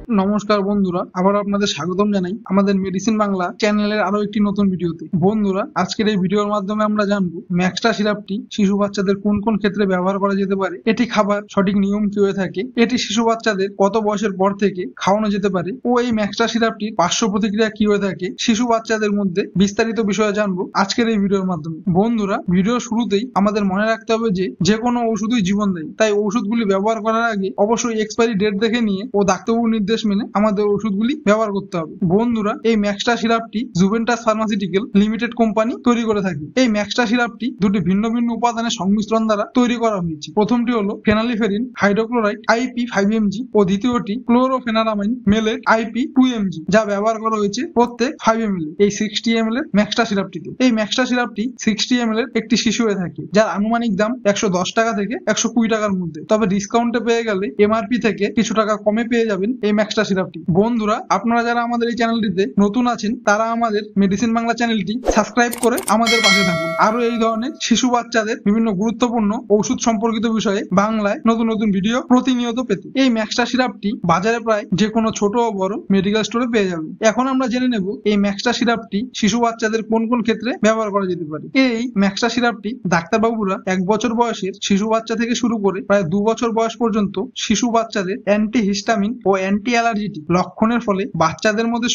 নমস্কার বন্ধুরা, আবার আপনাদের স্বাগতম জানাই আমাদের মেডিসিন বাংলা চ্যানেলের আরো একটি নতুন ভিডিওতে। বন্ধুরা, আজকের এই ভিডিওর মাধ্যমে আমরা জানবো ম্যাক্সটা সিরাপটি শিশু বাচ্চাদের কোন কোন ক্ষেত্রে ব্যবহার করা যেতে পারে, এটি খাবার সঠিক নিয়ম কি হয়ে থাকে, এটি শিশু বাচ্চাদের কত বয়সের পর থেকে খাওয়ানো যেতে পারে ও এই ম্যাক্সটা সিরাপটির পার্শ্ব প্রতিক্রিয়া কি হয়ে থাকে শিশু বাচ্চাদের মধ্যে বিস্তারিত বিষয়ে জানবো আজকের এই ভিডিওর মাধ্যমে। বন্ধুরা, ভিডিওর শুরুতেই আমাদের মনে রাখতে হবে যে কোনো ওষুধই জীবনদায়ী, তাই ওষুধগুলি ব্যবহার করার আগে অবশ্যই এক্সপায়ারি ডেট দেখে নিয়ে ও ডাক্তারবাবুর নির্দেশ মেনে আমাদের ওষুধগুলি ব্যবহার করতে হবে। বন্ধুরা, এই ম্যাক্সটা সিরাপটি জুভেন্টাস ফার্মাসিউটিক্যাল লিমিটেড কোম্পানি তৈরি করে থাকে। এই ম্যাক্সটা সিরাপটি দুটি ভিন্ন ভিন্ন উপাদানের সংমিশ্রণ দ্বারা তৈরি করা হয়েছে। প্রথমটি হলো ফেনালিফেরিন হাইড্রোক্লোরাইড IP 5 mg ও দ্বিতীয়টি ক্লোরোফেনারামাইন মেলেট IP 2 mg, যা ব্যবহার করা হয়েছে প্রত্যেক 5 ml এই 60 ml এর ম্যাক্সটা সিরাপটিতে। এই ম্যাক্সটা সিরাপটি 60 ml এর একটি শিশু হয়ে থাকে, যার আনুমানিক দাম 110 টাকা থেকে 120 টাকার মধ্যে। তবে ডিসকাউন্টে পেয়ে গেলে MRP থেকে কিছু টাকা কমে পেয়ে যাবেন এই ম্যাক্সটা সিরাপটি। বন্ধুরা, আপনারা যারা আমাদের এই চ্যানেলটিতে নতুন আছেন তারা আমাদের মেডিসিন বাংলা চ্যানেলটি সাবস্ক্রাইব করে আমাদের পাশে থাকুন। আরো এই ধরনের শিশু বাচ্চাদের বিভিন্ন গুরুত্বপূর্ণ ঔষধ সম্পর্কিত বিষয়ে বাংলায় নতুন নতুন ভিডিও প্রতিনিয়ত পেতে এই ম্যাক্সটা সিরাপটি বাজারে প্রায় যে কোনো ছোট ও বড় মেডিকেল স্টোরে পেয়ে যাবেন। এখন আমরা জেনে নেব এই ম্যাক্সটা সিরাপটি শিশু বাচ্চাদের কোন কোন ক্ষেত্রে ব্যবহার করা যেতে পারে। এই ম্যাক্সটা সিরাপটি ডাক্তারবাবুরা 1 বছর বয়সের শিশু বাচ্চা থেকে শুরু করে প্রায় 2 বছর বয়স পর্যন্ত শিশু বাচ্চাদের অ্যান্টিহিস্টামিন ও অ্যান্টি অ্যালার্জিটিক লক্ষণের ফলে বাচ্চাদের মধ্যে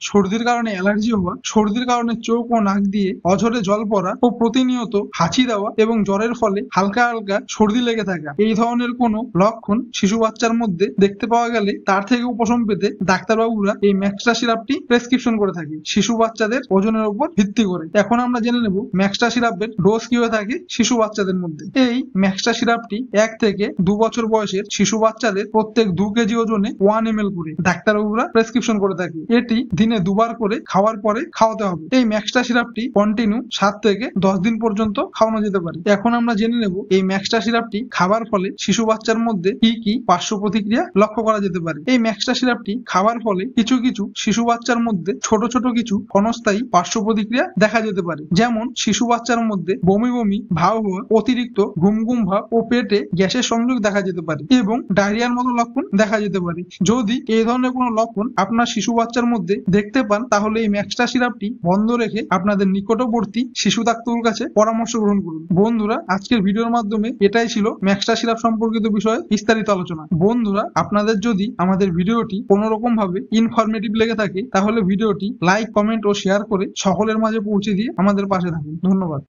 সর্দির কারণে অ্যালার্জি হওয়া, সর্দির কারণে চোখ ও নাক দিয়ে অঝরে জল পড়া ও প্রতিনিয়ত হাঁচি দেওয়া এবং জ্বরের ফলে হালকা হালকা সর্দি লেগে থাকা, এই ধরনের কোনো লক্ষণ শিশু বাচ্চার মধ্যে দেখতে পাওয়া গেলে তার থেকে উপশম পেতে ডাক্তারবাবুরা এই ম্যাক্সটা সিরাপটি প্রেসক্রিপশন করে থাকে শিশু বাচ্চাদের ওজনের উপর ভিত্তি করে। এখন আমরা জেনে নেব ম্যাক্সটা সিরাপের ডোজ কি হয়ে থাকে শিশু বাচ্চাদের মধ্যে। এই ম্যাক্সটা সিরাপটি 1 থেকে 2 বছর বয়সের শিশু বাচ্চাদের প্রত্যেক 2 কেজি ওজনে 1 ml করে ডাক্তারবাবুরা প্রেসক্রিপশন করে থাকে। এটি দিনে 2 বার করে খাওয়ার পরে খাওয়াতে হবে। এই ম্যাক্সটা সিরাপটি কন্টিনিউ 7 থেকে 10 দিন পর্যন্ত খাওয়ানো যেতে পারে। এখন আমরা জেনে নেব এই ম্যাক্সটা সিরাপটি খাবার ফলে শিশু বাচ্চার মধ্যে কি কি পার্শ্ব প্রতিক্রিয়া লক্ষ্য করা যেতে পারে। এই ম্যাক্সটা সিরাপটি খাবার ফলে কিছু কিছু শিশু বাচ্চার মধ্যে ছোট ছোট কিছু ক্ষণস্থায়ী পার্শ্ব প্রতিক্রিয়া দেখা যেতে পারে, যেমন শিশু বাচ্চার মধ্যে বমি বমি ভাব হওয়া, অতিরিক্ত ঘুম ঘুম ভাব ও পেটে গ্যাসের সংযোগ দেখা যেতে পারে এবং ডায়রিয়ার মতো লক্ষণ দেখা যেতে পারে। যদি এই ধরনের কোনো লক্ষণ আপনার শিশু বাচ্চার মধ্যে দেখতে পান তাহলে এই ম্যাক্সটা সিরাপটি বন্ধ রেখে আপনাদের নিকটবর্তী শিশু ডাক্তারের কাছে পরামর্শ গ্রহণ করুন। বন্ধুরা, আজকের ভিডিওর মাধ্যমে এটাই ছিল ম্যাক্সটা সিরাপ সম্পর্কিত বিষয়ে বিস্তারিত আলোচনা। বন্ধুরা, আপনাদের যদি আমাদের ভিডিওটি কোনো রকম ভাবে ইনফরমেটিভ লেগে থাকে তাহলে ভিডিওটি লাইক, কমেন্ট ও শেয়ার করে সকলের মাঝে পৌঁছে দিয়ে আমাদের পাশে থাকুন। ধন্যবাদ।